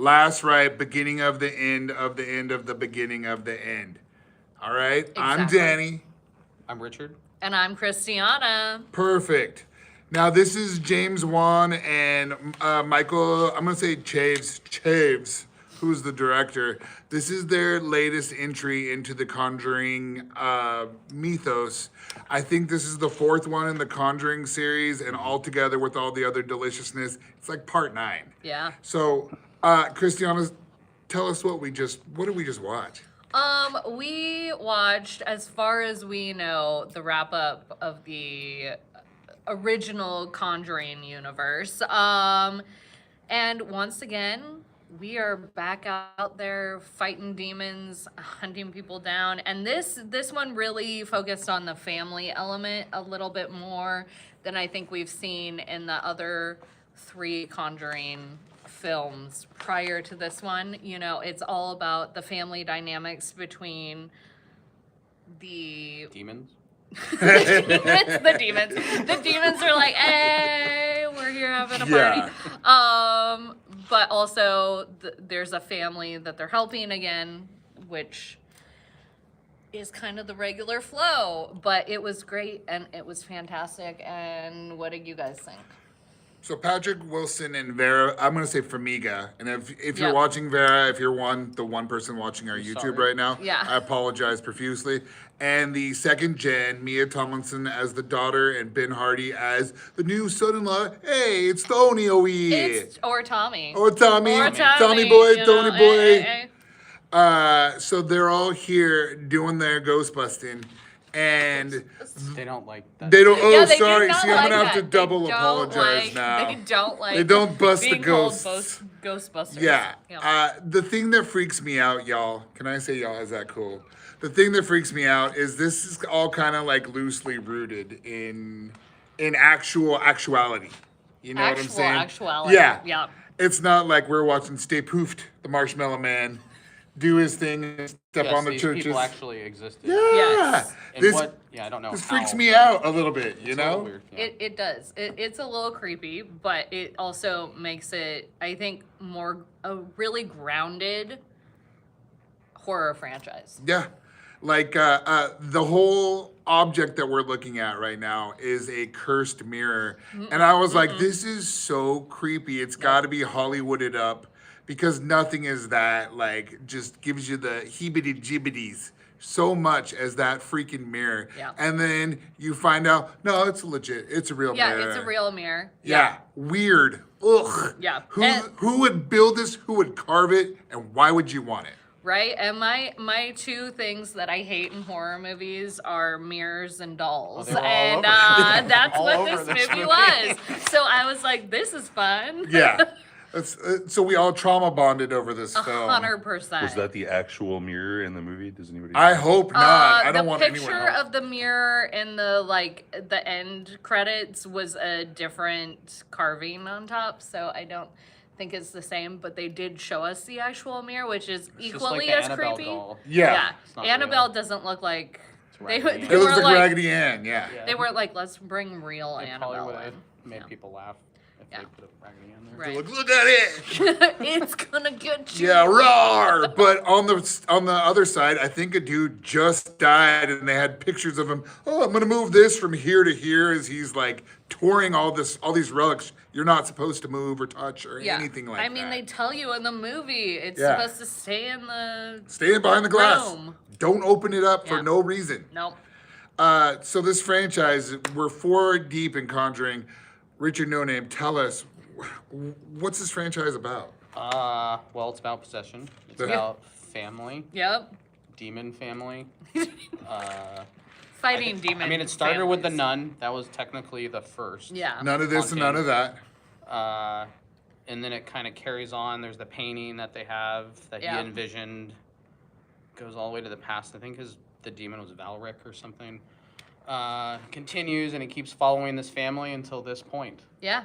last rite, beginning of the end of the end of the beginning of the end. All right? I'm Exactly. Danny. I'm Richard. And I'm Christianna. Perfect. Now, this is James Wan and Michael, I'm going to say Chaves, who's the director. This is their latest entry into the Conjuring mythos. I think this is the fourth one in the Conjuring series, and altogether with all the other deliciousness, it's like part 9. Yeah. So, Christiana, tell us what did we just watch? We watched, as far as we know, the wrap up of the original Conjuring universe. And once again, we are back out there fighting demons, hunting people down. And this one really focused on the family element a little bit more than I think we've seen in the other 3 Conjuring films prior to this one. You know, it's all about the family dynamics between the Demons. the demons. The demons are like, hey, we're here having a party. But also there's a family that they're helping again, which is kind of the regular flow. But it was great and it was fantastic. And what did you guys think? So Patrick Wilson and Vera, I'm gonna say Farmiga, and if you're Yep. watching Vera, if you're the one person watching our YouTube sorry. right now, Yeah. I apologize profusely. And the second gen, Mia Tomlinson as the daughter, and Ben Hardy as the new son-in-law. Hey, it's Tony over here. Or Tommy. Or Tommy, Or Tommy boy, you know, Tony boy. eh, eh. So they're all here doing their ghost busting, and They don't like that. they don't. Oh, Yeah, they do sorry. not See, I'm gonna like have to that. double They don't apologize like- now. They don't like. They don't bust the being called ghosts. Ghostbusters. Yeah. Yeah. The thing that freaks me out, y'all. Can I say y'all? Is that cool? The thing that freaks me out is this is all kind of like loosely rooted in actuality. You know what I'm saying? Actuality. Yeah. Yeah. It's not like we're watching Stay Poofed, the Marshmallow Man, do his thing and step Yes, on the these churches. people actually existed. Yeah. Yes. And This, what? Yeah, I don't know. this how. freaks me out a little bit, you It's a little know? weird, yeah. It does. It's a little creepy, but it also makes it, I think, a really grounded horror franchise. Yeah. Like the whole object that we're looking at right now is a cursed mirror. And I was like, this is so creepy. It's got to be Hollywooded up because nothing is that, like, just gives you the heebity jibbities so much as that freaking mirror. Yeah. And then you find out, no, it's legit. It's a real Yeah, mirror. it's a real mirror. Yeah. Weird. Ugh. Yeah. Who, And- who would build this? Who would carve it? And why would you want it? Right? And my 2 things that I hate in horror movies are mirrors and dolls. they were all And over. that's All what over this this movie movie. was. So I was like, this is fun. Yeah. So we all trauma bonded over this film. 100%. Was that the actual mirror in the movie? Does anybody know? I hope not. I don't want the anyone picture else. of the mirror in the end credits was a different carving on top, so I don't think it's the same. But they did show us the actual mirror, which is It's just equally like the as Annabelle creepy. doll. Yeah. It's not Annabelle real. doesn't look like they, Raggedy they It were looks like like Raggedy Ann, yeah. Yeah. they were like, let's bring real They probably Annabelle would in. have made Yeah. people laugh if Yeah. they put a Raggedy Ann there. Right. Look at it. It's gonna get you. Yeah, roar. But on the other side, I think a dude just died and they had pictures of him. Oh, I'm gonna move this from here to here as he's like touring all these relics you're not supposed to move or touch or anything like that. I mean, they tell you in the movie it's Yeah. supposed to stay in the stay behind the glass. room. Don't open it up for Yeah. no reason. Nope. So this franchise, we're 4 deep in Conjuring. Richard No Name, tell us, what's this franchise about? Well, it's about possession. It's Yeah. about family, Yep. demon family. Fighting demons. I mean, it started with the nun. That was technically the first. Yeah. None of this and none of that. And then it kind of carries on. There's the painting that they have that Yeah. he envisioned. Goes all the way to the past. I think the demon was Valric or something. Continues and he keeps following this family until this point. Yeah.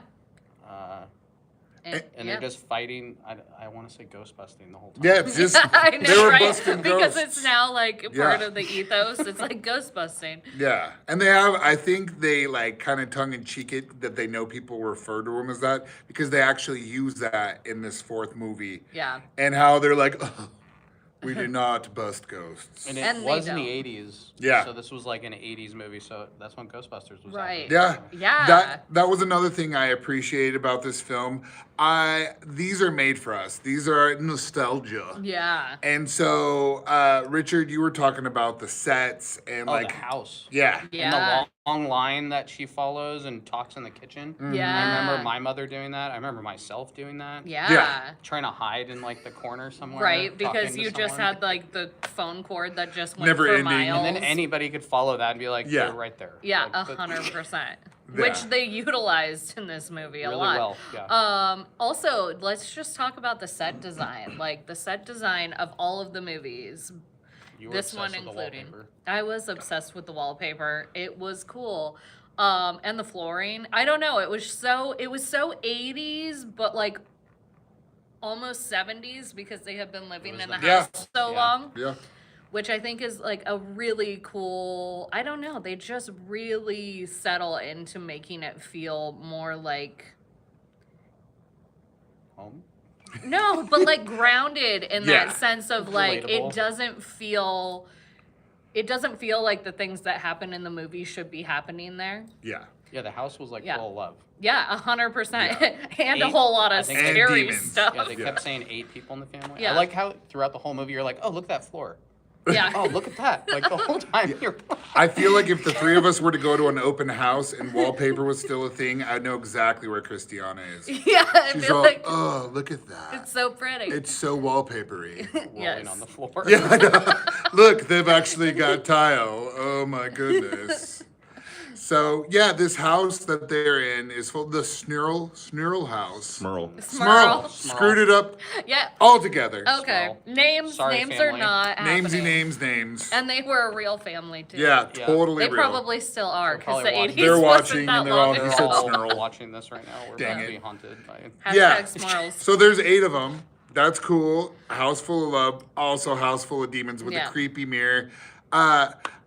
And yeah. they're just fighting. I want to say ghost busting the whole time. Yeah, it's just I know, they were right? busting Because ghosts. it's now like part Yeah. of the ethos. It's like ghost busting. Yeah, and they have. I think they like kind of tongue in cheek it that they know people refer to them as that because they actually use that in this fourth movie. Yeah. And how they're like, "Ugh, we do not bust ghosts. And it And they was in the don't. 80s. Yeah. So this was like an 80s movie. So that's when Ghostbusters was Right. Yeah. Yeah. That was another thing I appreciated about this film. These are made for us. These are nostalgia. Yeah. And so, Richard, you were talking about the sets and Oh, like, the house. yeah, And Yeah. the long line that she follows and talks in the kitchen. Yeah. I remember my mother doing that. I remember myself doing that. Yeah. Yeah. Trying to hide in like the corner somewhere. Right, because talking to you just someone. had like the phone cord that just went Never for ending. miles. And then anybody could follow that and be like, Yeah. they're right there. Yeah, Like, the- 100%. Yeah. Which they utilized in this movie a Really lot. well, yeah. Also, let's just talk about the set design. Like the set design of all of the movies. You were This one obsessed with the including. wallpaper. I was obsessed with the wallpaper. It was cool. And the flooring. I don't know. It was so 80s, but like almost 70s because they have been living was in the the- Yeah. house so Yeah. long. yeah, Which I think is like a really cool, I don't know, they just really settle into making it feel more like, Home? no, but like grounded in Yeah. that sense of like, Relatable. it doesn't feel like the things that happen in the movie should be happening there. yeah. Yeah, the house was like Yeah. full of love. Yeah, 100%. And a Eight- whole lot I of think- And scary demons. stuff. Yeah, they Yeah. kept saying 8 people in the family. Yeah. I like how throughout the whole movie you're like, oh, look at that floor. Yeah. Oh, look at that. Like the whole time you're. I feel like if the three of us were to go to an open house and wallpaper was still a thing, I'd know exactly where Christiana is. Yeah, I She's feel all, like oh, look at that. it's so pretty. It's so wallpapery. rolling Yes. on the floor. Yeah, I know. Look, they've actually got tile. Oh my goodness. So yeah, this house that they're in is full the Snurl house. Smurl. Smurl. Screwed it up Yeah. all together. Okay. Smurl. Names Sorry, are family. not Namesy happening. names. And they were a real family too. Yeah, Yeah. totally They real. probably still are because the probably 80s watching. They're wasn't watching that and they're long all- ago. he They're said all snurl. watching this right now. We're Dang about to it. be haunted by. Hashtag Yeah. Smurls. So there's 8 of them. That's cool. A house full of love. Also a house full of demons with Yeah. a creepy mirror.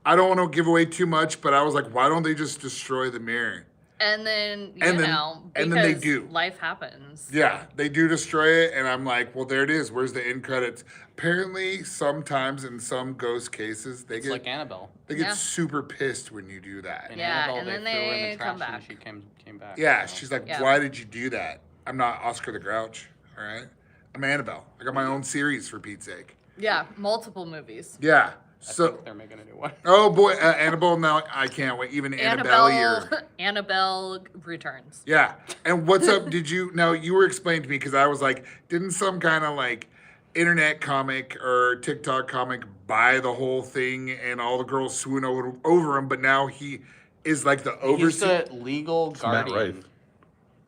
I don't want to give away too much, but I was like, why don't they just destroy the mirror? And then, And then- know, and then they because do. life happens. Yeah, they do destroy it, and I'm like, well, there it is. Where's the end credits? Apparently, sometimes in some ghost cases, they It's get like Annabelle. they get Yeah. super pissed when you do that. In Yeah, Annabelle, and they then threw her in they the trash come back. and she came back. Yeah, so. she's like, Yeah. why did you do that? I'm not Oscar the Grouch, all right? I'm Annabelle. I got my own series for Pete's sake. Yeah, multiple movies. Yeah. I So, think they're making a new one. oh boy, Annabelle. Now I can't wait. Even Annabelle here. Annabelle returns. Yeah. And what's up? Did you? Now you were explaining to me because I was like, didn't some kind of like internet comic or TikTok comic buy the whole thing and all the girls swoon over him? But now he is like the He's overseer. the legal Matt guardian. Rife.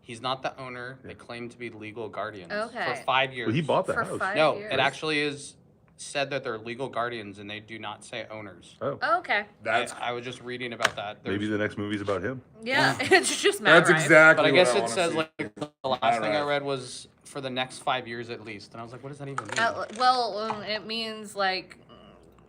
He's not the owner. They claim to be legal guardians Okay. for 5 years. Well, he bought the For house. 5 No, years. it actually is said that they're legal guardians and they do not say owners. Oh, Oh, okay. That's I was just reading about that. maybe the next movie's about him. Yeah, it's just Matt that's Rife. exactly. But I what guess I it wanna says see. like the last Matt thing I Rife. read was for the next 5 years at least, and I was like, what does that even mean? It means like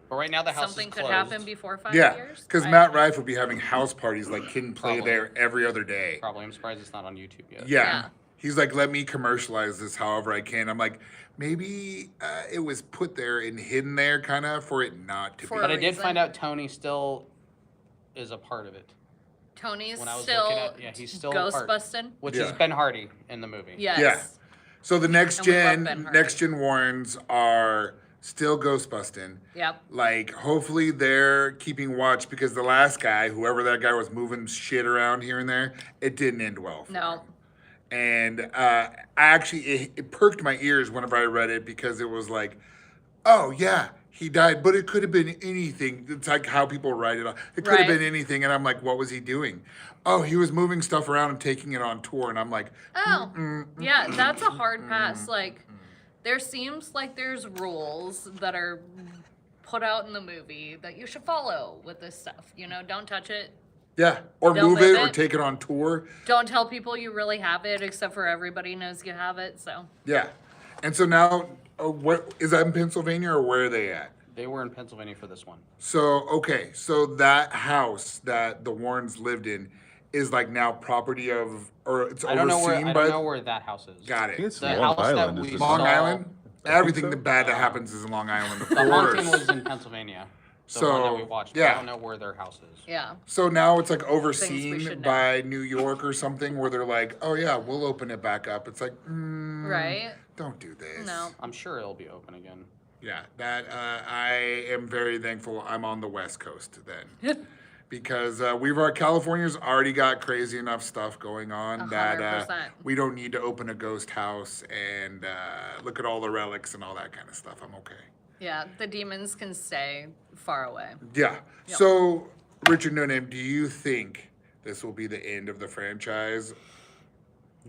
But right now the house something is could closed. happen before 5 Yeah, years. because I- Matt Rife would be having house parties like Kid and Play Probably. there every other day. Probably. I'm surprised it's not on YouTube yet. Yeah. Yeah. He's like, let me commercialize this however I can. I'm like, maybe it was put there and hidden there kind of for it not to For be. But I a did reason. find out Tony still is a part of it, Tony's when I was still looking at- yeah, he's still a ghost part. busting. which Yeah. is Ben Hardy in the movie. Yes. Yeah. So the next And we love Ben gen, Hardy. next gen Warrens are still ghost busting. Yep. Like, hopefully they're keeping watch because the last guy, whoever that guy was moving shit around here and there, it didn't end well. For No. him. And it perked my ears whenever I read it because it was like, oh yeah, he died, but it could have been anything. It's like how people write it off. It could have Right. been anything, and I'm like, what was he doing? Oh, he was moving stuff around and taking it on tour, and I'm like, Oh. Yeah, that's a hard pass. Like, there seems like there's rules that are put out in the movie that you should follow with this stuff. You know, don't touch it. Yeah, or Don't move live it or it. take it on tour. Don't tell people you really have it, except for everybody knows you have it. So Yeah, and so now, what is that in Pennsylvania or where are they at? They were in Pennsylvania for this one. So okay, so that house that the Warrens lived in is like now property of, or it's I don't know where. overseen I by. don't know where that house is. Got I think it. it's The Long house that Island. we Is it Long saw- Island. I think Everything so. bad that happens is in Long Island. Of The haunting course. was in Pennsylvania. The So, one that we watched. yeah. I don't know where their house is. yeah, So now it's like Things we overseen should know. by New York or something, where they're like, "Oh yeah, we'll open it back up." It's like, right. don't do this. No. I'm sure it'll be open again. Yeah, that I am very thankful I'm on the West Coast then, because California's already got crazy enough stuff going on that 100%. we don't need to open a ghost house and look at all the relics and all that kind of stuff. I'm okay. Yeah, the demons can stay far away. Yeah. Yep. So, Richard No Name, do you think this will be the end of the franchise?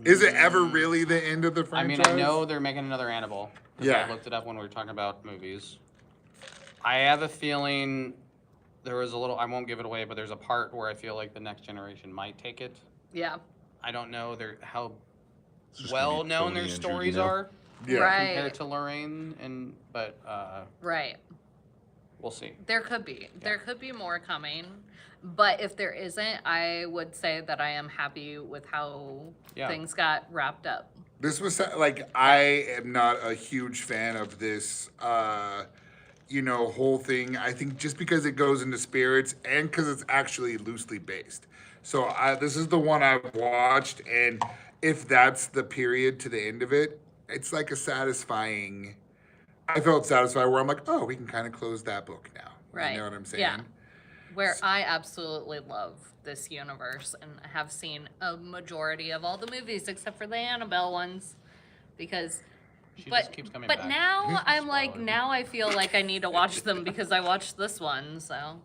Is it ever really the end of the I mean, franchise? I know they're making another Annabelle. 'Cause Yeah. I looked it up when we were talking about movies. I have a feeling there was a little. I won't give it away, but there's a part where I feel like the next generation might take it. Yeah. I don't know how It's just gonna be well known Tony their and stories Judy now. are Yeah. Right. compared to Lorraine, but Right. we'll see. There could be. There could be more coming. But if there isn't, I would say that I am happy with how Yeah. things got wrapped up. This was like, I am not a huge fan of this whole thing. I think just because it goes into spirits and because it's actually loosely based. So this is the one I've watched, and if that's the period to the end of it, it's like a satisfying. I felt satisfied where I'm like, oh, we can kind of close that book now. Right. You know what I'm saying? Yeah. Where I absolutely love this universe and have seen a majority of all the movies except for the Annabelle ones. Because She but just keeps coming but back. now I'm like Spoiler. now I feel like I need to watch them because I watched this one, so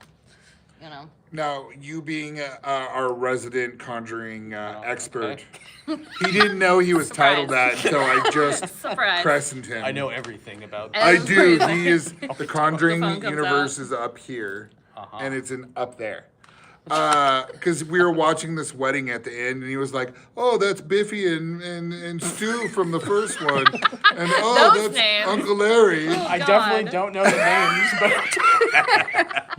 you know. Now, you being our resident Conjuring expert, okay. he didn't know he was titled that until I just Surprise. crescented him. I know everything about. And- I That's do. crazy. He is the Conjuring The phone comes universe out. is up here, Uh-huh. and it's up there. Because we were watching this wedding at the end, and he was like, "Oh, that's Biffy and Stu from the first one," and "Oh, Those that's names. Uncle Larry." Oh, I God. definitely don't know the names, but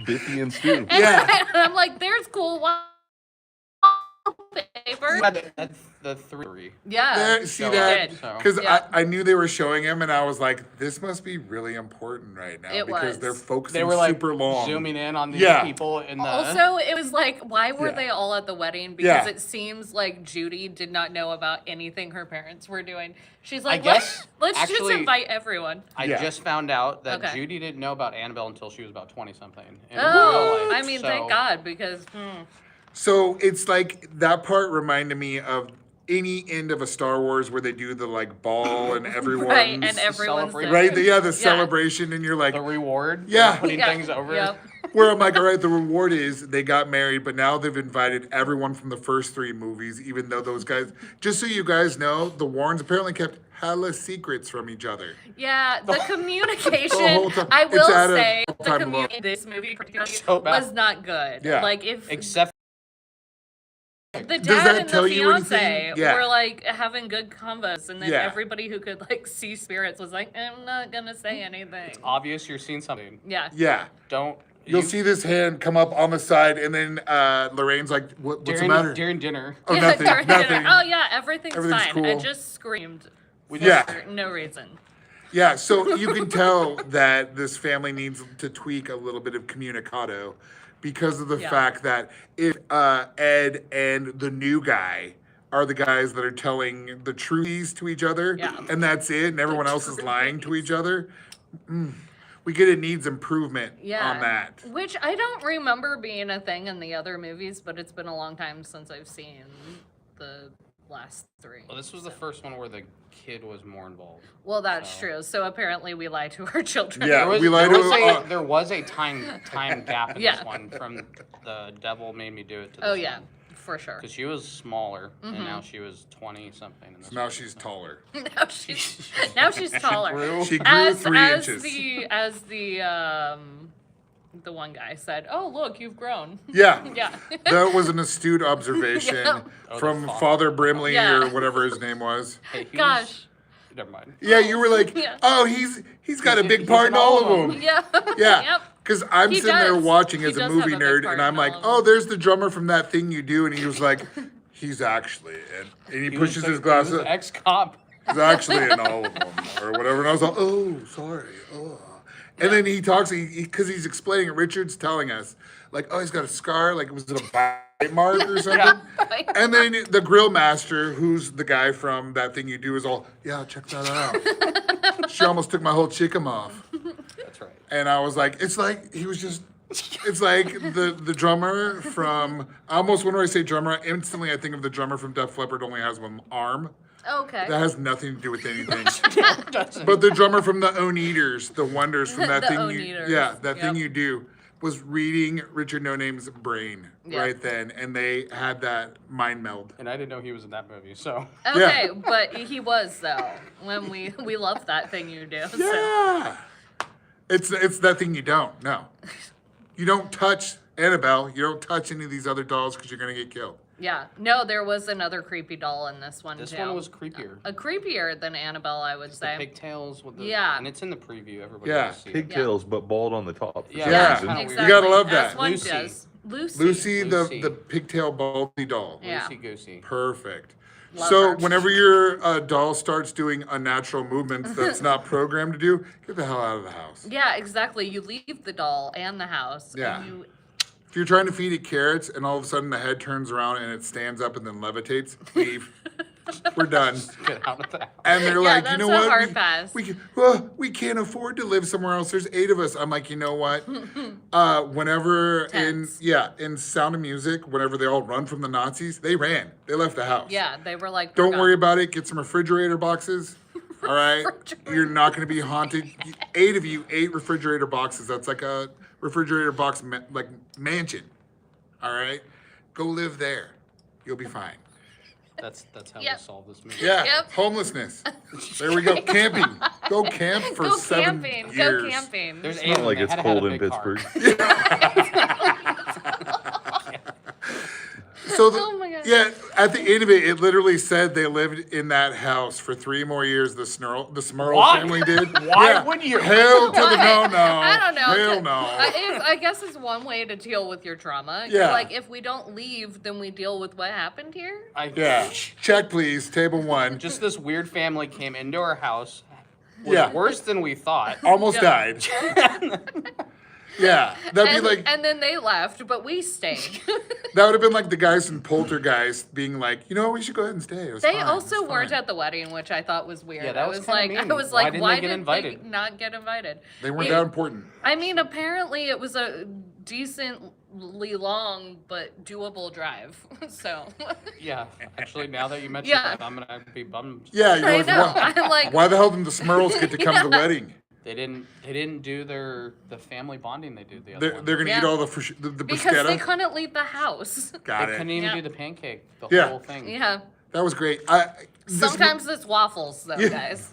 Biffy and Stu. Yeah. And I'm like, there's cool wallpaper. that's the three. Yeah. There, see So, that? so- Because Yeah. I knew they were showing him, and I was like, "This must be really important right now," It because was. they're focusing They were like super long. zooming in on these Yeah. people in the. Also, it was like, why were Yeah. they all at the wedding? Because Yeah. it seems like Judy did not know about anything her parents were doing. She's like, guess, let's just actually- invite everyone. I Yeah. just found out that Okay. Judy didn't know about Annabelle until she was about 20 something. Oh, I mean, thank God, because So it's like that part reminded me of any end of a Star Wars where they do the like ball and everyone's right, and everyone's celebrate- there. right, the celebration, and you're like, The reward. Yeah. Putting Yeah, things over. yep. where I'm like, all right, the reward is they got married, but now they've invited everyone from the first three movies, even though those guys. Just so you guys know, the Warrens apparently kept hella secrets from each other. Yeah, the The communication. whole time. I It's will at a say the all-time low. communication this movie particularly So bad. was not good. Yeah. Like if Except the Does dad that and tell the you fiance anything? Yeah. were like having good convos, and then Yeah. everybody who could like see spirits was like, I'm not gonna say anything. obvious you're seeing something. Yeah. Yeah. Don't. You'll you- see this hand come up on the side, and then Lorraine's like, "What's the during, matter?" during dinner. Oh, Yeah, nothing, during dinner. nothing. Oh yeah, everything's Everything's fine. I cool. just screamed. Yeah. For no reason. Yeah, so you can tell that this family needs to tweak a little bit of communicado because of the Yeah. fact that if Ed and the new guy are the guys that are telling the truths to each other, Yeah. and that's it, and everyone else is lying to each other, we get it needs improvement Yeah. on that. Which I don't remember being a thing in the other movies, but it's been a long time since I've seen the last three. Well, this was the first one where the kid was more involved. Well, that's So- true. So apparently we lie to our children. Yeah. There was, we lied there to- was a, there was a time gap in Yeah. this one from the devil made me do it to this Oh yeah, for sure. Because she was smaller, Mm-hmm. and now she was 20 something. So now she's taller. now she's taller. She grew. She grew as 3 as inches. the the one guy said, "Oh, look, you've grown." Yeah. Yeah. That was an astute observation Yeah. from Oh, the Father Brimley Yeah. or whatever his name was. Hey, he was- Gosh. Never mind. Yeah, you were like, Yeah. oh, he's got a big he's part in in all of them. Yeah. Yeah. Yep. Because I'm He sitting there does. watching He as a does movie have a big nerd, part and I'm in all like, of oh, them. there's the drummer from That Thing You Do, and he was like, he's actually in. And he pushes his glasses. He was an ex-cop. He's actually in all of them, or whatever. And I was like, oh, sorry. Oh. And then he talks, because he's explaining it. Richard's telling us, like, oh, he's got a scar, like, was it a bite mark or something? And then the grill master, who's the guy from That Thing You Do, is all, yeah, check that out. She almost took my whole chicken off. That's right. And I was like, it's like, he was just, it's like the drummer from, almost whenever I say drummer, instantly I think of the drummer from Def Leppard only has one arm. Okay. That has nothing to do with anything. But the drummer from the Own Eaters, the Wonders from That The Thing Own You, Eaters, yeah, That Thing yep. You Do, was reading Richard No Name's brain Yeah. right then, and they had that mind meld. And I didn't know he was in that movie, so. Okay, but he was though. When we loved That Thing You Do. So. Yeah, it's That Thing You Don't. No, you don't touch Annabelle. You don't touch any of these other dolls because you're gonna get killed. Yeah. No, there was another creepy doll in this one This too. one was creepier. Creepier than Annabelle, I would The say. pigtails with the. Yeah. And it's in the preview. Everybody Yeah. will see it. Pigtails, but bald on the top. for Yeah, some yeah. reason. kinda Exactly. You gotta love As that. one Lucy. does. Lucy. Lucy, Lucy. the pigtail baldy doll. Yeah. Loosey goosey. Perfect. Love So her. whenever your doll starts doing unnatural movements that's not programmed to do, get the hell out of the house. Yeah, exactly. You leave the doll and the house. Yeah. And you, If you're trying to feed it carrots and all of a sudden the head turns around and it stands up and then levitates, leave. We're done. Get out of the house. And they're like, you that's know a what? hard pass. We can't afford to live somewhere else. There's 8 of us. I'm like, you know what? Whenever Tense. in Sound of Music, whenever they all run from the Nazis, they ran. They left the house. yeah, they were like, "We're Don't gone." worry about it. Get some refrigerator boxes. All right. You're not going to be haunted. 8 of you, 8 refrigerator boxes. That's like a refrigerator box like mansion. All right. Go live there. You'll be fine. That's how Yep. we solve this movie. Yeah. Yep. Homelessness. There we go. Camping. Go camp for Go 7 camping. years. Go camping. There's It's not like it's cold in Pittsburgh. So Oh my God. yeah, at the end of it, it literally said they lived in that house for 3 more years. The Smurl What? family did. Why Yeah. would you? Hell to the no, no. I don't know. Hell no. I guess it's one way to deal with your trauma. Yeah. Like, if we don't leave, then we deal with what happened here. Yeah. Check, please. Table 1. Just this weird family came into our house. Was Yeah. worse than we thought. Almost Yeah. died. Yeah. That'd And, be like and then they left, but we stayed. that would have been like the guys in Poltergeist being like, you know what, we should go ahead and stay. It was They fine. also It's weren't fine. at the wedding, which I thought was weird. Yeah, that I was was kinda like, mean. I was Why like, didn't why they get did invited? they not get invited? They weren't It- that important. I mean, apparently it was a decently long but doable drive. So Yeah, actually, now that you mention Yeah. that, I'm gonna be bummed. Yeah, you're I like, know. why, I'm like, why the hell didn't the Smurls get to come to the wedding? They didn't do the family bonding they do the other They're, one. they're gonna Yeah. eat all the because they bruschetta. couldn't leave the house. Got They it. couldn't even Yeah. do the pancake, the Yeah. whole thing. Yeah. That was great. Sometimes it's waffles, though, Yeah. guys.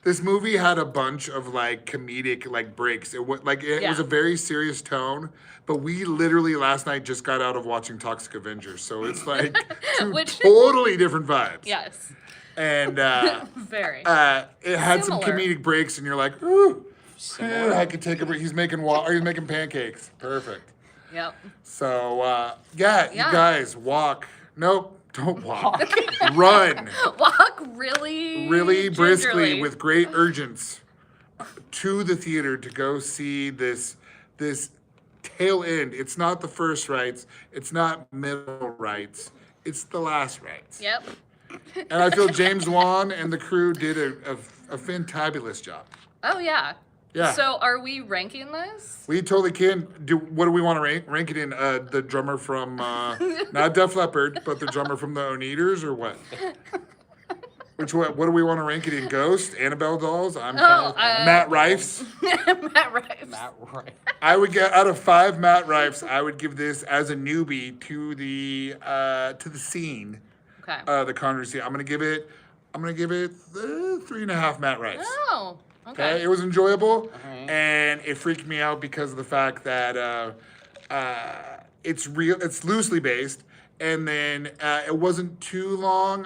This movie had a bunch of like comedic like breaks. It was like it was Yeah. a very serious tone, but we literally last night just got out of watching Toxic Avengers, so it's like 2 Which- totally different vibes. Yes. And Very. it had some Similar. comedic breaks, and you're like, ooh, Similar. I could take a break. He's making he's making pancakes. Perfect. Yep. So yeah, Yeah. you guys walk. Nope, don't walk. Run. Walk really, Really briskly gingerly. with great urgence to the theater to go see this tail end. It's not the first rites, it's not middle rites, it's the last rites. Yep. And I feel James Wan and the crew did a fantabulous job. Oh yeah. Yeah. So are we ranking this? We totally can do. What do we want to rank it in? The drummer from not Def Leppard, but the drummer from the Own Eaters, or what? Which what do we want to rank it in? Ghost, Annabelle dolls. I'm Oh, Matt Rifes. Matt Rife. Matt Wright. I would get out of 5 Matt Rifes. I would give this as a newbie to the scene, Okay. the Conjuring scene. I'm gonna give it 3.5 Matt Rifes. Oh. Okay. It was enjoyable, Alright. and it freaked me out because of the fact that it's real. It's loosely based, and then it wasn't too long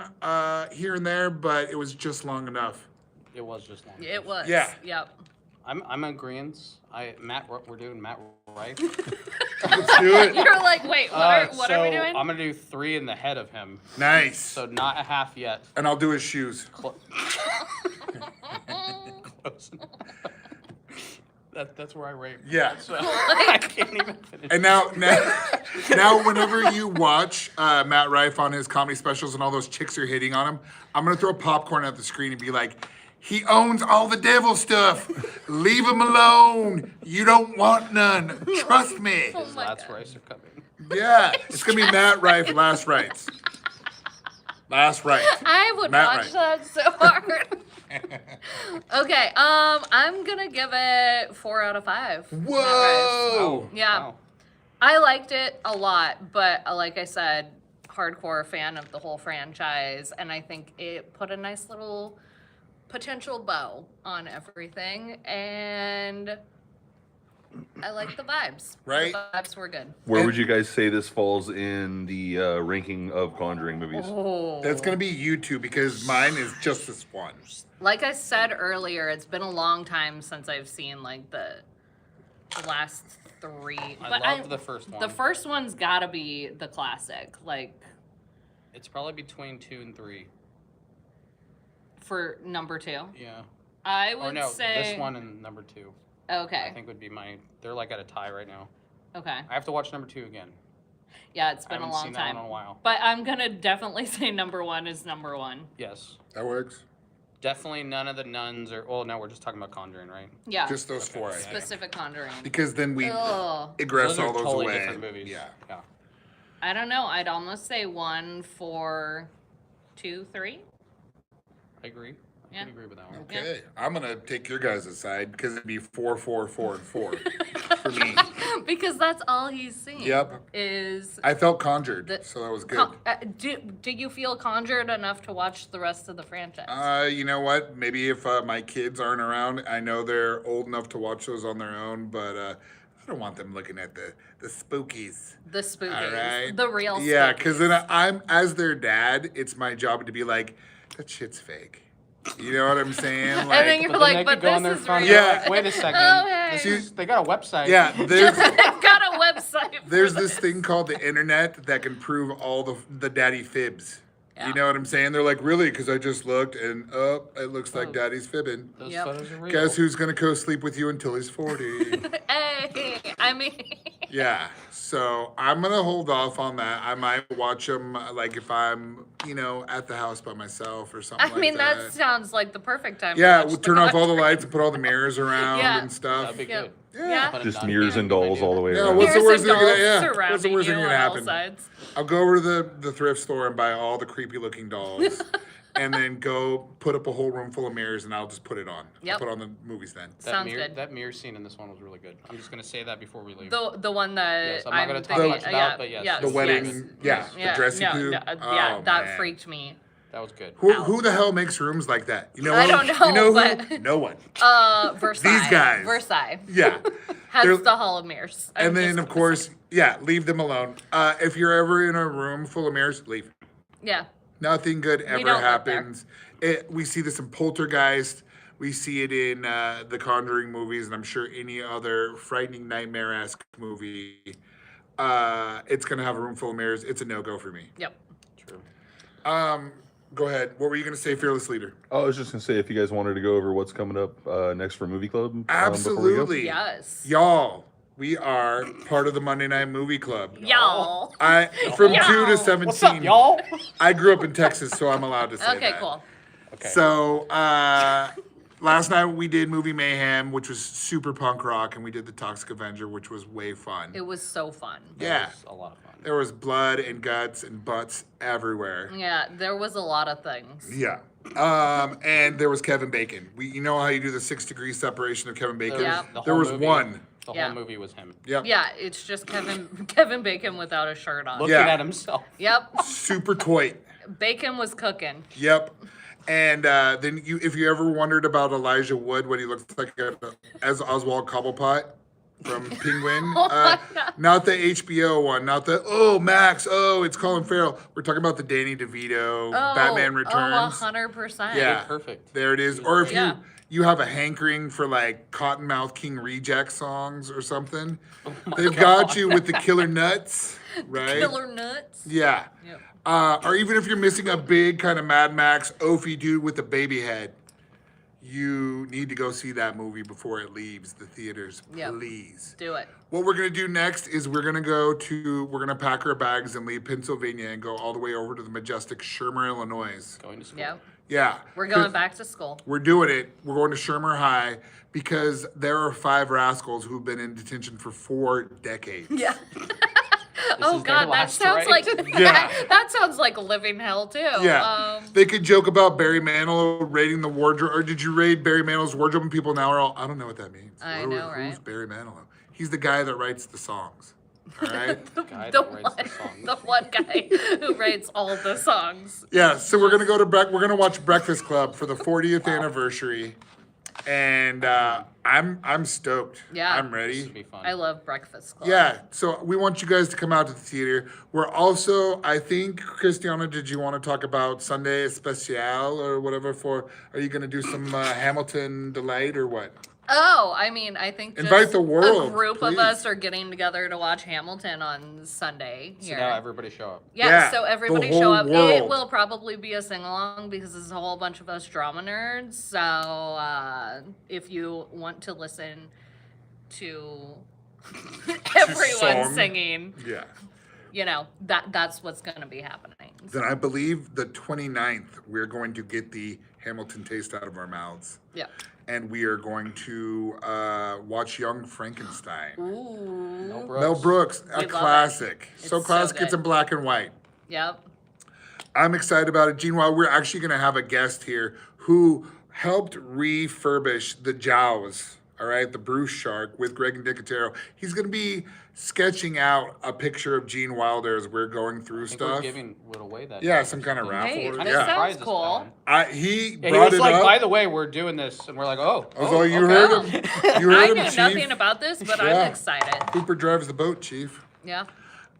here and there, but it was just long enough. It was just long. It was. Yeah. Yep. I'm agreeing. We're doing Matt Rife. Let's do it. You're like, wait, what are we So doing? I'm gonna do 3 in the head of him. Nice. So not a half yet. And I'll do his shoes. Close enough. That's where I rate. Yeah. So I can't even finish. And now, whenever you watch Matt Rife on his comedy specials and all those chicks are hitting on him, I'm gonna throw popcorn at the screen and be like, "He owns all the devil stuff. Leave him alone. You don't want none. Trust me." Oh His my last God. rice are coming. Yeah, it's gonna be Matt Rife, Last Rites. Last Rites. I would Matt watch Rife. that so hard. Okay, I'm gonna give it 4 out of 5. Matt Rife. Whoa! Yeah. Wow. I liked it a lot, but like I said, hardcore fan of the whole franchise, and I think it put a nice little potential bow on everything, and I like the vibes. Right? The vibes were good. Where would you guys say this falls in the ranking of Conjuring movies? Oh. That's gonna be you two because mine is just this one. Like I said earlier, it's been a long time since I've seen like the last 3. I love the first one. The first one's gotta be the classic, like It's probably between 2 and 3. for number 2. Yeah. I Or would no, say this one and number 2. Okay. I think would be my. They're like at a tie right now. Okay. I have to watch number 2 again. Yeah, it's I been a haven't long seen that time. one in a while. But I'm gonna definitely say number 1 is number 1. Yes. That works. Definitely none of the nuns are. Well, no, we're just talking about Conjuring, right? Yeah. Just those four. I think. specific Conjuring. Because then we Ugh. egress Those are all those totally away. different movies. Yeah. Yeah. I don't know. I'd almost say 1 for 2, 3. I agree. I Yeah. can agree with that one. Okay, I'm gonna take your guys' side because it'd be 4, 4, 4, and 4 for me. Because that's all he's seen. Yep. Is I felt conjured, The- so that was good. do you feel conjured enough to watch the rest of the franchise? You know what? Maybe if my kids aren't around, I know they're old enough to watch those on their own, but I don't want them looking at the spookies. The spookies. All right. The real Yeah, spookies. because then I'm as their dad. It's my job to be like, that shit's fake. You know what I'm saying? And then Like, you're But like, then they but could go on this their is phone and real. be Yeah. like, wait a second. Okay. This is, they got a website. yeah, there's They've got a website. for there's this thing called the internet that can prove all the daddy fibs. Yeah. You know what I'm saying? They're like, really? Because I just looked and it looks like daddy's fibbing. Those Yep. photos are real. Guess who's gonna co-sleep with you until he's 40? Hey, I mean, Yeah. So I'm gonna hold off on that. I might watch them like if I'm, at the house by myself or something. I mean like that sounds like the perfect time. Yeah, to we'll watch turn off all the Conjuring. lights and put all the mirrors around Yeah. and stuff. That'd be Yeah. good. Yeah. Put a Just nun mirrors here, and dolls all the way Yeah, around. what's the Mirrors worst and thing that- dolls yeah, what's the surrounding worst thing you that on all happen? sides. I'll go over to the thrift store and buy all the creepy looking dolls. And then go put up a whole room full of mirrors, and I'll just put it on. I'll Yep. put on the movies then. Sounds good. That mirror scene in this one was really good. I'm just gonna say that before we leave. The one that Yes, I'm not gonna talk much about, but yes. The wedding, Yes. the dressing coup. yeah, Oh, that man. freaked me. That was good. Who the hell makes rooms like that? You know I what? don't know, You know who? but- No one. Versailles. These guys. Versailles Yeah. has They're- the Hall of Mirrors. I'm And then, just of gonna course, yeah, leave them alone. If you're ever in a room full of mirrors, leave. say. Yeah. Nothing good ever don't live there. happens. We see this in Poltergeist. We see it in the Conjuring movies, and I'm sure any other frightening nightmare-esque movie. It's going to have a room full of mirrors. It's a no-go for me. Yep. True. Go ahead. What were you going to say, Fearless Leader? I was just gonna say if you guys wanted to go over what's coming up next for Movie Club. before we go. Absolutely. Yes. Y'all, we are part of the Monday Night Movie Club. Y'all. From Y'all. 2 to 17. What's up, y'all? I grew up in Texas, so I'm allowed to say Okay, that. cool. Okay. So last night we did Movie Mayhem, which was super punk rock, and we did the Toxic Avenger, which was way fun. It was so fun. Yeah. That was a lot of fun. There was blood and guts and butts everywhere. Yeah, there was a lot of things. Yeah. And there was Kevin Bacon. You know how you do the 6-degree separation of Kevin Bacon? Yeah. The There whole was movie- one. The Yeah. whole movie was him. Yep. Yeah, it's just Kevin Bacon without a shirt on. Looking Yeah. at himself. Yep. Super toy. Bacon was cooking. Yep. And then if you ever wondered about Elijah Wood, what he looks like as Oswald Cobblepot from Penguin, Oh my God. not the HBO one, not the Max, it's Colin Farrell. We're talking about the Danny DeVito Batman Returns. 100%. Yeah, Perfect. there it is. Or if Yeah. you have a hankering for like Cottonmouth King Reject songs or something, Oh they've got you with the Killer Nuts, right? Killer nuts. Yeah. Yep. Or even if you're missing a big kind of Mad Max oafy dude with a baby head, you need to go see that movie before it leaves the theaters. Yep. Please. Do it. What we're gonna do next is we're gonna pack our bags and leave Pennsylvania and go all the way over to the majestic Shermer, Illinois. Going to school. Yep. Yeah. We're going back to school. We're doing it. We're going to Shermer High because there are 5 rascals who've been in detention for 4 decades. Yeah. This Oh is their God, that last sounds right? like Yeah. that sounds like living hell too. Yeah. They could joke about Barry Manilow raiding the wardrobe. Or did you raid Barry Manilow's wardrobe? And people now are all, I don't know what that means. I know, right? Who's Barry Manilow? He's the guy that writes the songs. All right? Guy the that writes the songs. the one guy who writes all the songs. Yeah, so we're gonna we're gonna watch Breakfast Club for the 40th anniversary. And I'm stoked. Yeah. I'm This ready. would be fun. I love Breakfast Club. Yeah, so we want you guys to come out to the theater. We're also, I think, Christianna, did you want to talk about Sunday Especial or whatever are you going to do some Hamilton Delight or what? Oh, I mean, I think just Invite the world, a group please. of us are getting together to watch Hamilton on Sunday So here. now everybody show up. Yeah, Yeah, so the everybody whole show up. It world. will probably be a sing along because there's a whole bunch of us drama nerds. So if you want to listen to everyone song. singing, Yeah. that's what's going to be happening. Then I believe the 29th, we're going to get the Hamilton taste out of our mouths. Yeah. And we are going to watch Young Frankenstein. Ooh. No Mel Brooks, We a love it. classic. It's So so classic, it's good. in black and white. Yep. I'm excited about it. Gene, while we're actually going to have a guest here who helped refurbish the Jaws, all right, the Bruce Shark with Greg and Nicotero. He's going to be sketching out a picture of Gene Wilder as we're going through I think we're stuff. giving it away that Yeah, day. some kind of raffle. Hey, or- this yeah. sounds Surprised us, cool. Alan. He Yeah, he brought was it like, up. by the way, we're doing this. And we're like, oh. I was like, you okay. heard Oh. him. You heard I him, knew Chief. nothing about this, but Yeah. I'm excited. Cooper drives the boat, Chief. Yeah.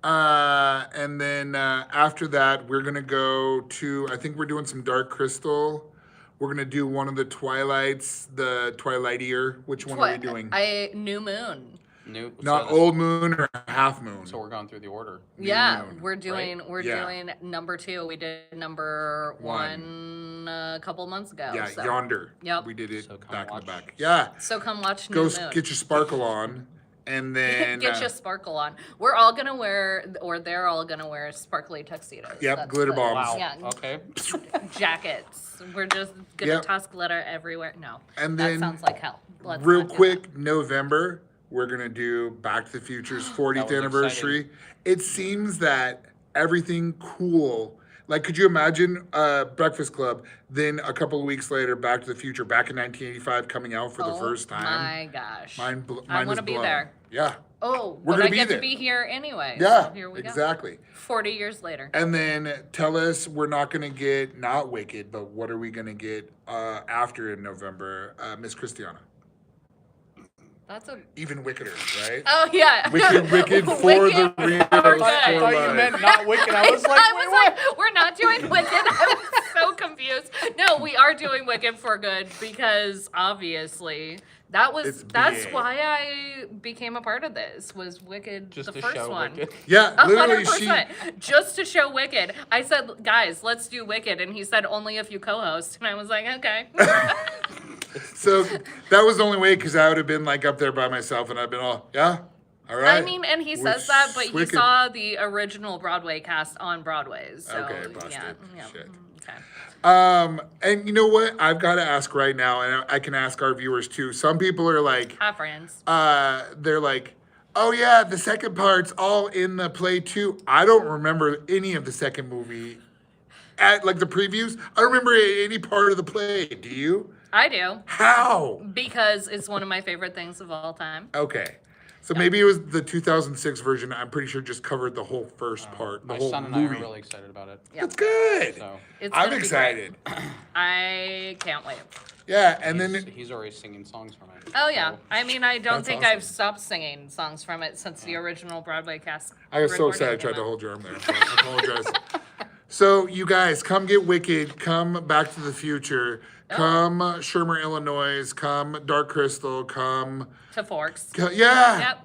And then after that, we're gonna go to. I think we're doing some Dark Crystal. We're gonna do one of the Twilights, the Twilightier. Which one are we doing? New Moon. New, Not so old moon or half moon. So we're going through the order. Yeah, Moon, we're doing Yeah. doing number 2. We did number 1 a couple months ago. Yeah, so. Yonder. Yep. We did it So come back in watch. the back. Yeah. So come watch New Go Moon. get your sparkle on, and then Get your sparkle on. We're all gonna wear, or they're all gonna wear sparkly tuxedos. Yep, That's glitter the- bombs. Wow. Yeah, Okay. jackets. We're just gonna Yep. toss glitter everywhere. No, And that then sounds like hell. Let's real not do quick, November, we're gonna do Back to the Future's 40th was anniversary. It seems that everything cool. Like, could you imagine Breakfast Club? Then a couple of weeks later, Back to the Future, back in 1985, coming out for that. the first time. My gosh. Mine I is want to be blown. there. Yeah, Oh, We're but gonna I be get there. to be here anyway. yeah, So here we go. exactly. 40 years later. And then tell us, we're not gonna get not Wicked, but what are we gonna get after in November, Miss Christiana? That's a. Even wickeder, right? Oh yeah. Wicked for Wicked the real. for I good. thought you life. meant not Wicked. I was like, I wait, was what? like, we're not doing Wicked. I was so confused. No, we are doing Wicked for good because obviously It's that's big. why I became a part of this. Was Wicked Just the to first show one? Wicked. Yeah, literally, she. 100%. Just to show Wicked. I said, guys, let's do Wicked, and he said only if you co-host, and I was like, okay. So that was the only way, because I would have been like up there by myself, and I'd been all, yeah, all right. I mean, and he We're says that, but he Wicked. saw the original Broadway cast on Broadway. So Okay, busted. yeah. Shit. Okay. And you know what? I've got to ask right now, and I can ask our viewers too. Some people are like, Hi, friends. they're like, oh yeah, the second part's all in the play too. I don't remember any of the second movie. At like the previews, I don't remember any part of the play. Do you? I do. How? Because it's one of my favorite things of all time. Okay. So maybe it was the 2006 version. I'm pretty sure just covered the whole first part, the My whole son and movie. I are really excited about it. Yeah. That's good. So It's I'm gonna be excited. great. I can't wait. Yeah, and he's, then he's already singing songs from it. Oh yeah. So- I mean, I don't That's think awesome. I've stopped singing songs from it since the original Broadway cast. I was so recording excited I tried came to out. hold your arm there. So I apologize. So you guys, come get Wicked, come Back to the Future, Oh. come Shermer, Illinois, come Dark Crystal, come To Forks. yeah. Yep.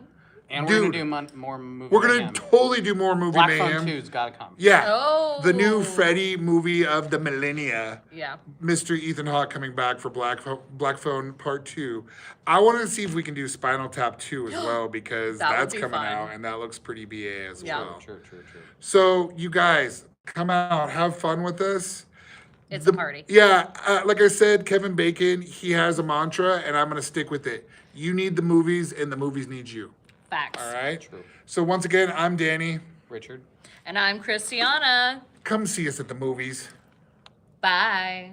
And we're Dude, gonna do more movie. We're gonna mayhem. totally do more movie Black mayhem. Phone 2's gotta come. Yeah. Oh. The new Freddy movie of the millennia. Yeah. Mr. Ethan Hawke coming back for Black Phone Part 2. I want to see if we can do Spinal Tap 2 as well because That would that's be coming fun. out and that looks pretty BA as Yeah. well. True. So you guys come out, have fun with us. It's a party. Yeah, like I said, Kevin Bacon, he has a mantra and I'm going to stick with it. You need the movies and the movies need you. Facts. All right? True. So once again, I'm Danny. Richard. And I'm Christiana. Come see us at the movies. Bye.